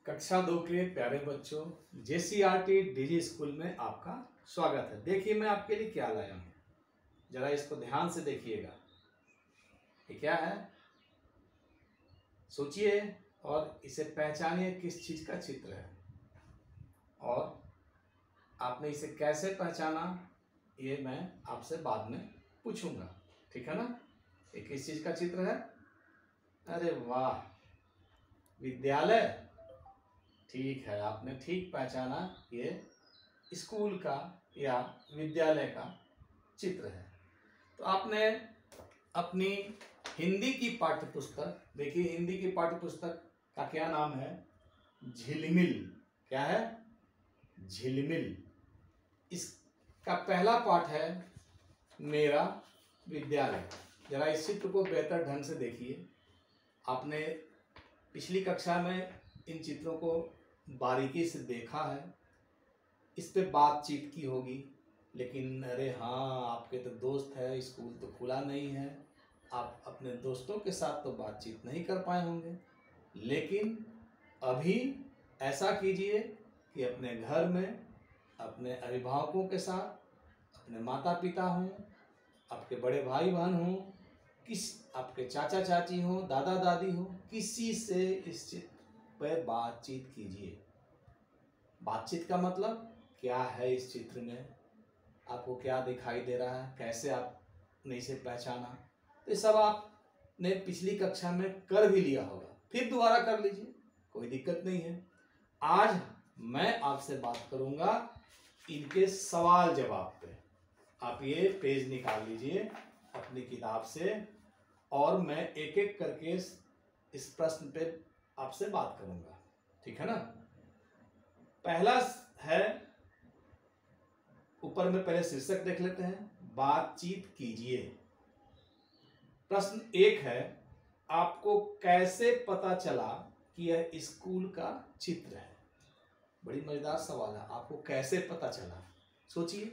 कक्षा 2 के प्यारे बच्चों, JCRT डिजी स्कूल में आपका स्वागत है। देखिए मैं आपके लिए क्या लाया हूँ, जरा इसको ध्यान से देखिएगा। ये क्या है, सोचिए और इसे पहचानिए किस चीज़ का चित्र है और आपने इसे कैसे पहचाना ये मैं आपसे बाद में पूछूंगा, ठीक है ना। ये किस चीज़ का चित्र है? अरे वाह, विद्यालय। ठीक है, आपने ठीक पहचाना, ये स्कूल का या विद्यालय का चित्र है। तो आपने अपनी हिंदी की पाठ्य पुस्तक देखिए, हिंदी की पाठ्य पुस्तक का क्या नाम है? झिलमिल। क्या है? झिलमिल। इसका पहला पाठ है मेरा विद्यालय। जरा इस चित्र को बेहतर ढंग से देखिए। आपने पिछली कक्षा में इन चित्रों को बारीकी से देखा है, इस पे बातचीत की होगी, लेकिन अरे हाँ, आपके तो दोस्त है, स्कूल तो खुला नहीं है, आप अपने दोस्तों के साथ तो बातचीत नहीं कर पाए होंगे। लेकिन अभी ऐसा कीजिए कि अपने घर में अपने अभिभावकों के साथ, अपने माता पिता हों, आपके बड़े भाई बहन हों, आपके चाचा चाची हों, दादा दादी हों, किसी से इस चित्र पर बातचीत कीजिए। बातचीत का मतलब क्या है? इस चित्र में आपको क्या दिखाई दे रहा है, कैसे आपने इसे पहचाना, तो ये सब आपने पिछली कक्षा में कर भी लिया होगा, फिर दोबारा कर लीजिए, कोई दिक्कत नहीं है। आज मैं आपसे बात करूंगा इनके सवाल जवाब पे। आप ये पेज निकाल लीजिए अपनी किताब से और मैं एक एक करके इस प्रश्न पे आपसे बात करूंगा, ठीक है ना। पहला है, ऊपर में पहले शीर्षक देख लेते हैं, बातचीत कीजिए। प्रश्न 1 है, आपको कैसे पता चला कि यह स्कूल का चित्र है? बड़ी मजेदार सवाल है, आपको कैसे पता चला? सोचिए,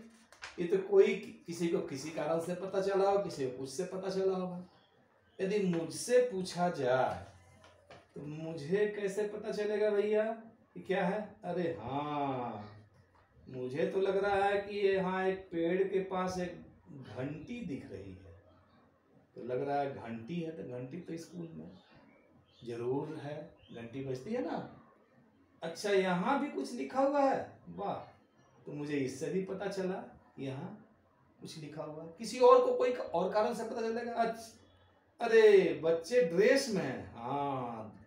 ये तो कोई किसी को किसी कारण से पता चला हो, किसी को कुछ से पता चला होगा। यदि मुझसे पूछा जाए तो मुझे कैसे पता चलेगा भैया कि क्या है? अरे हाँ, मुझे तो लग रहा है कि यहाँ एक पेड़ के पास एक घंटी दिख रही है, तो लग रहा है घंटी है, तो घंटी तो स्कूल में जरूर है, घंटी बजती है ना। अच्छा, यहाँ भी कुछ लिखा हुआ है, वाह, तो मुझे इससे भी पता चला यहाँ कुछ लिखा हुआ है। किसी और को कोई और कारण से पता चलेगा। अच्छा, अरे बच्चे ड्रेस में हैं, हाँ,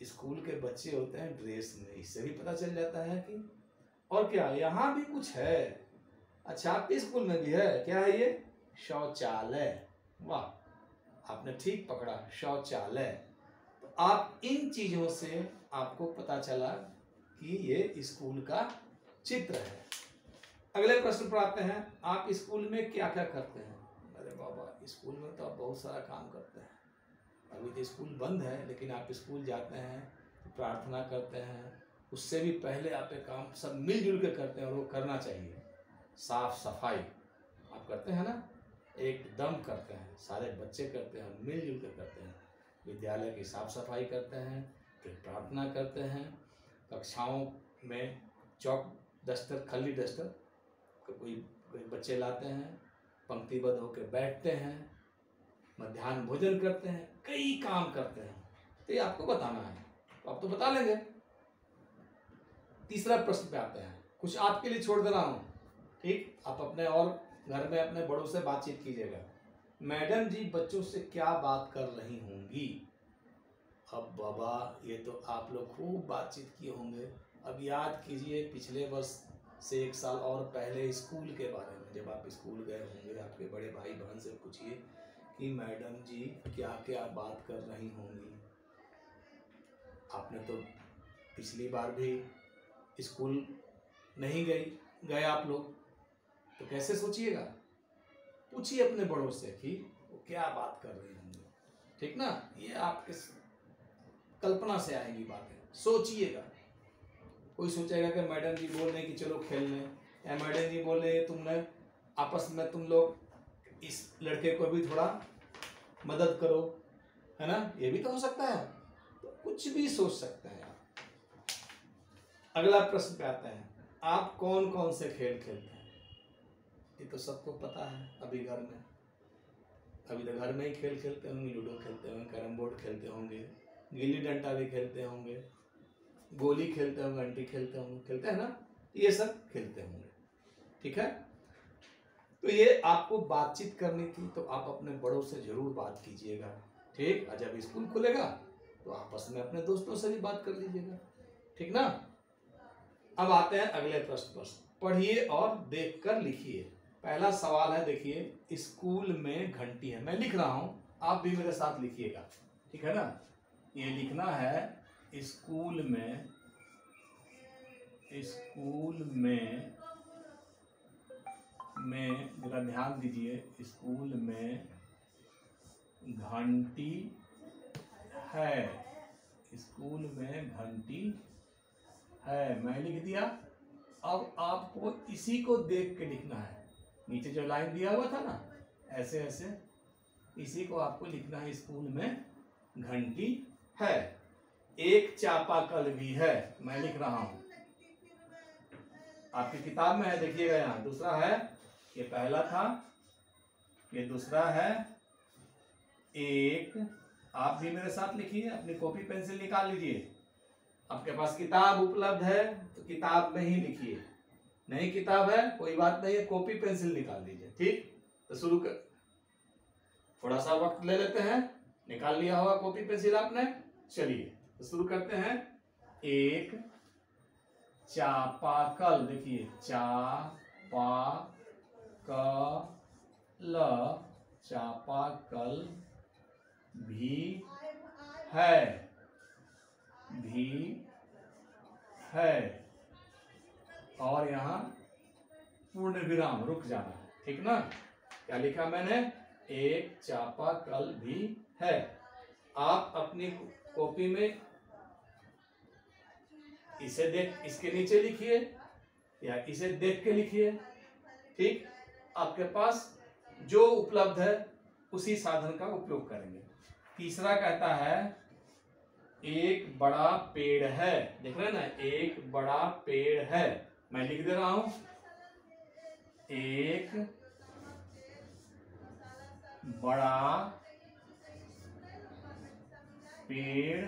स्कूल के बच्चे होते हैं ड्रेस में, इससे भी पता चल जाता है कि। और क्या, यहाँ भी कुछ है। अच्छा, आपके स्कूल में भी है, क्या है ये? शौचालय। वाह, आपने ठीक पकड़ा, शौचालय। तो आप इन चीजों से आपको पता चला कि ये स्कूल का चित्र है। अगले प्रश्न पर आते हैं, आप स्कूल में क्या क्या करते हैं? अरे बाबा, स्कूल में तो आप बहुत सारा काम करते हैं। अभी तो स्कूल बंद है, लेकिन आप स्कूल जाते हैं, प्रार्थना करते हैं, उससे भी पहले आप एक काम सब मिलजुल के करते हैं और वो करना चाहिए। साफ सफाई आप करते हैं ना, एकदम करते हैं, सारे बच्चे करते हैं, मिलजुल के करते हैं। विद्यालय की साफ सफाई करते हैं, फिर प्रार्थना करते हैं, कक्षाओं में चौक दस्तर, खली दस्तर कोई बच्चे लाते हैं, पंक्तिबद्ध होकर बैठते हैं, मध्याह्न भोजन करते हैं, कई काम करते हैं। तो ये आपको बताना है, तो आप तो बता लेंगे। तीसरा प्रश्न पे आते हैं, कुछ आपके लिए छोड़ दे रहा हूँ, ठीक? आप अपने और घर में अपने बड़ों से बातचीत कीजिएगा। मैडम जी बच्चों से क्या बात कर रही होंगी? अब बाबा, ये तो आप लोग खूब बातचीत किए होंगे। अब याद कीजिए पिछले वर्ष से 1 साल और पहले स्कूल के बारे में, जब आप स्कूल गए होंगे, आपके बड़े भाई बहन से पूछिए कि मैडम जी क्या क्या बात कर रही होंगी। आपने तो पिछली बार भी स्कूल नहीं गए आप लोग, तो कैसे सोचिएगा? पूछिए अपने बड़ों से कि वो क्या बात कर रही होंगी, ठीक ना। ये आपके कल्पना से आएगी बातें, सोचिएगा। कोई सोचेगा कि मैडम जी बोल रहे कि चलो खेलने, या मैडम जी बोल रहे तुमने आपस में तुम लोग इस लड़के को भी थोड़ा मदद करो, है ना, ये भी तो हो सकता है। तो कुछ भी सोच सकते हैं आप। अगला प्रश्न पे आते हैं, आप कौन कौन से खेल खेलते हैं? ये तो सबको पता है। अभी तो घर में ही खेल खेलते होंगे, लूडो खेलते होंगे, कैरम बोर्ड खेलते होंगे, गिल्ली डंडा भी खेलते होंगे, गोली खेलते होंगे, अंटी खेलते होंगे, खेलते हैं ना, ये सब खेलते होंगे। ठीक है, तो ये आपको बातचीत करनी थी, तो आप अपने बड़ों से जरूर बात कीजिएगा। ठीक, और जब स्कूल खुलेगा तो आपस में अपने दोस्तों से भी बात कर लीजिएगा। ठीक ना। अब आते हैं अगले प्रश्न पर। पढ़िए और देखकर लिखिए। पहला सवाल है, देखिए, स्कूल में घंटी है। मैं लिख रहा हूं, आप भी मेरे साथ लिखिएगा। ठीक है ना। ये लिखना है, स्कूल में जरा ध्यान दीजिए, स्कूल में घंटी है। स्कूल में घंटी है, मैं लिख दिया। अब आपको इसी को देख के लिखना है। नीचे जो लाइन दिया हुआ था ना, ऐसे ऐसे इसी को आपको लिखना है। स्कूल में घंटी है। एक चापाकल भी है, मैं लिख रहा हूं, आपकी किताब में है, देखिएगा। यहाँ दूसरा है, ये पहला था, ये दूसरा है। एक, आप भी मेरे साथ लिखिए, अपनी कॉपी पेंसिल निकाल लीजिए। आपके पास किताब उपलब्ध है तो किताब में ही लिखिए, नहीं किताब है कोई बात नहीं है, कॉपी पेंसिल निकाल लीजिए। ठीक, तो शुरू कर, थोड़ा सा वक्त ले लेते हैं। निकाल लिया होगा कॉपी पेंसिल आपने, चलिए तो शुरू करते हैं। एक चापाकल, देखिए, चापाकल भी है, और यहाँ पूर्ण विराम, रुक जाना है। ठीक ना। क्या लिखा मैंने? एक चापाकल भी है। आप अपनी कॉपी में इसे देख, इसके नीचे लिखिए या इसे देख के लिखिए। ठीक, आपके पास जो उपलब्ध है उसी साधन का उपयोग करेंगे। तीसरा कहता है, एक बड़ा पेड़ है। देख रहे हैं ना, एक बड़ा पेड़ है, मैं लिख दे रहा हूं, एक बड़ा पेड़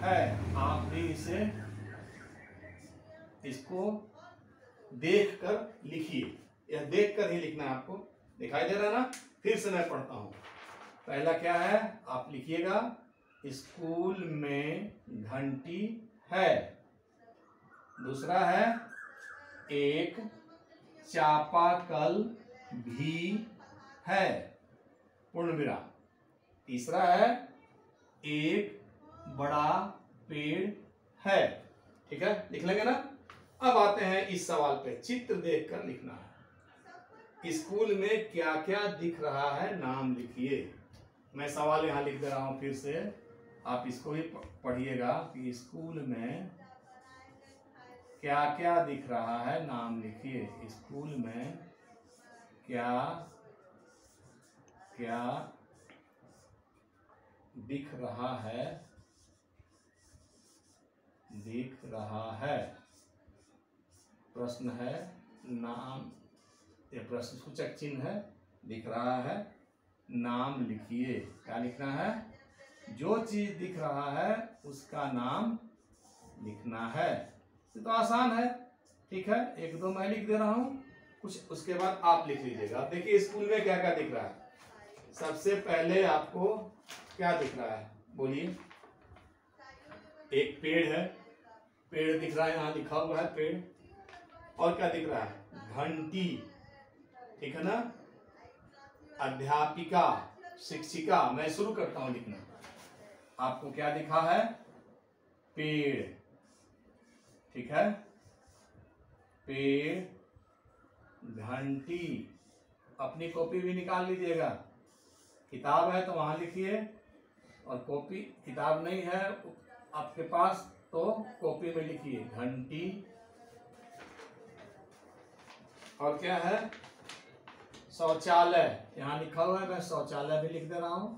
है। आप भी इसको देखकर लिखिए, यह देखकर ही लिखना है आपको। दिखाई दे रहा है ना। फिर से मैं पढ़ता हूं। पहला क्या है, आप लिखिएगा, स्कूल में घंटी है। दूसरा है, एक चापाकल भी है, पूर्ण विराम। तीसरा है, एक बड़ा पेड़ है। ठीक है, लिख लेंगे ना। अब आते हैं इस सवाल पे, चित्र देखकर लिखना है। स्कूल में क्या क्या दिख रहा है, नाम लिखिए। मैं सवाल यहां लिख दे रहा हूं, फिर से आप इसको ही पढ़िएगा कि स्कूल में क्या क्या दिख रहा है, नाम लिखिए। स्कूल में क्या क्या दिख रहा है, प्रश्न है, नाम, ये प्रश्न सूचक चिन्ह है, दिख रहा है, नाम लिखिए। क्या लिखना है? जो चीज दिख रहा है उसका नाम लिखना है। ये तो आसान है। ठीक है, एक दो मैं लिख दे रहा हूं, कुछ उसके बाद आप लिख लीजिएगा। अब देखिए स्कूल में क्या क्या दिख रहा है। सबसे पहले आपको क्या दिख रहा है, बोलिए। एक पेड़ है, पेड़ दिख रहा है, यहाँ लिखा हुआ है पेड़। और क्या दिख रहा है? घंटी, ठीक है ना। अध्यापिका, शिक्षिका। मैं शुरू करता हूं लिखना। आपको क्या दिखा है? पेड़, ठीक है, पेड़, घंटी। अपनी कॉपी भी निकाल लीजिएगा। किताब है तो वहां लिखिए, और कॉपी, किताब नहीं है आपके पास तो कॉपी में लिखिए घंटी। और क्या है? शौचालय, यहां लिखा हुआ है, मैं शौचालय भी लिख दे रहा हूं।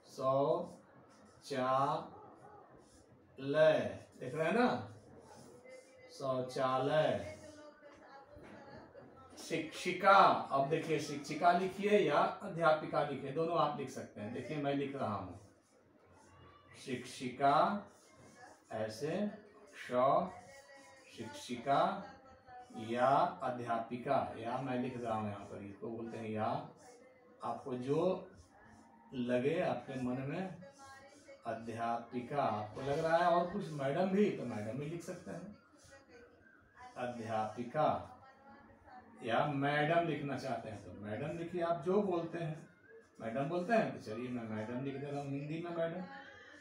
शौचालय, लय, देख रहे हैं ना, शौचालय। शिक्षिका, अब देखिए शिक्षिका लिखिए या अध्यापिका लिखिए, दोनों आप लिख सकते हैं। देखिए मैं लिख रहा हूं शिक्षिका, ऐसे शिक्षिका या अध्यापिका, या मैं लिख रहा हूं यहाँ पर, इसको बोलते हैं या। आपको जो लगे आपके मन में, अध्यापिका आपको लग रहा है और कुछ मैडम भी, तो मैडम भी लिख सकते हैं, अध्यापिका। या मैडम लिखना चाहते हैं तो मैडम लिखिए, आप जो बोलते हैं। मैडम बोलते हैं तो चलिए मैं मैडम लिख दे रहा हूँ हिंदी में। मैडम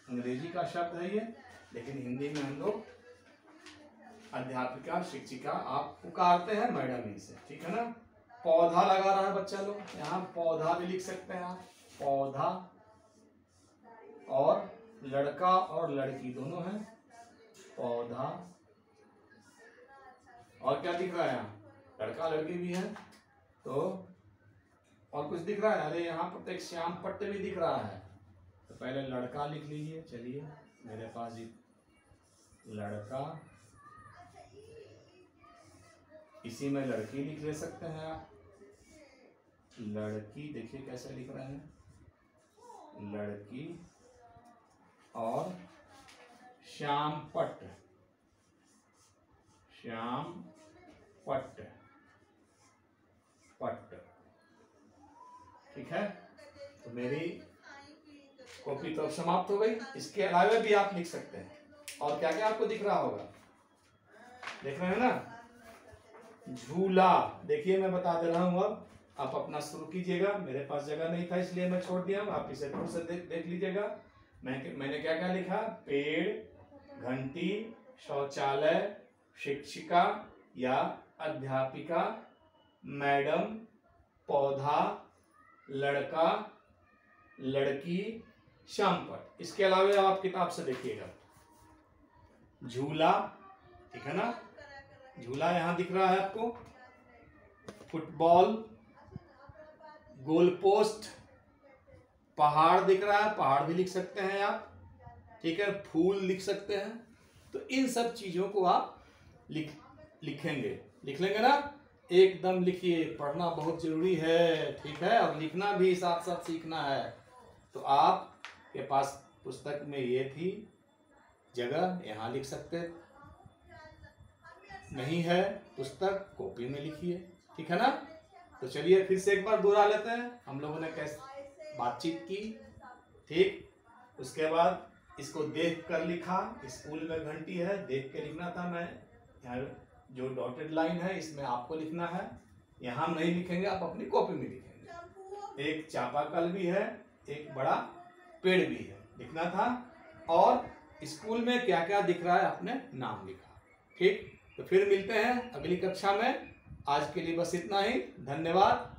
अंग्रेजी का शब्द है ये, लेकिन हिंदी में हम लोग अध्यापिका, शिक्षिका आप पुकारते हैं मैडम ही से, ठीक है ना। पौधा लगा रहा है बच्चा लोग, यहाँ पौधा भी लिख सकते हैं आप, पौधा। और लड़का और लड़की दोनों हैं, पौधा। और क्या दिख रहा है यहाँ, लड़का लड़की भी है। तो और कुछ दिख रहा है, अरे यहाँ पर तो एक श्याम पट्ट भी दिख रहा है, तो पहले लड़का लिख लीजिए। चलिए मेरे पास ही लड़का, इसी में लड़की लिख ले सकते हैं आप, लड़की। देखिए कैसे लिख रहे हैं, लड़की। और श्याम पट्ट, श्याम पट्ट, पट्ट, ठीक है। तो मेरी कॉपी तो समाप्त हो गई। इसके अलावा भी आप लिख सकते हैं। और क्या क्या आपको दिख रहा होगा, देख रहे हैं ना, झूला। देखिए मैं बता दे रहा हूं, अब आप अपना शुरू कीजिएगा। मेरे पास जगह नहीं था इसलिए मैं छोड़ दिया, आप इसे फिर से देख लीजिएगा। मैंने क्या क्या लिखा, पेड़, घंटी, शौचालय, शिक्षिका या अध्यापिका, मैडम, पौधा, लड़का, लड़की, श्यामपट्ट। इसके अलावा आप किताब से देखिएगा, झूला, ठीक है ना, झूला यहाँ दिख रहा है आपको, फुटबॉल, गोल पोस्ट, पहाड़ दिख रहा है, पहाड़ भी लिख सकते हैं आप, ठीक है, फूल लिख सकते हैं। तो इन सब चीजों को आप लिख लेंगे ना, एकदम लिखिए। पढ़ना बहुत जरूरी है, ठीक है, और लिखना भी साथ साथ सीखना है। तो आपके पास पुस्तक में ये थी जगह, यहाँ लिख सकते, नहीं है पुस्तक, कॉपी में लिखिए, ठीक है ना। तो चलिए फिर से एक बार दोहरा लेते हैं, हम लोगों ने कैसे बातचीत की, ठीक। उसके बाद इसको देख कर लिखा, स्कूल में घंटी है, देख के लिखना था। मैं यहाँ जो डॉटेड लाइन है इसमें आपको लिखना है, यहाँ हम नहीं लिखेंगे, आप अपनी कॉपी में लिखेंगे। एक चापाकल भी है, एक बड़ा पेड़ भी है, लिखना था। और स्कूल में क्या क्या दिख रहा है आपने नाम लिखा, ठीक। तो फिर मिलते हैं अगली कक्षा में। आज के लिए बस इतना ही, धन्यवाद।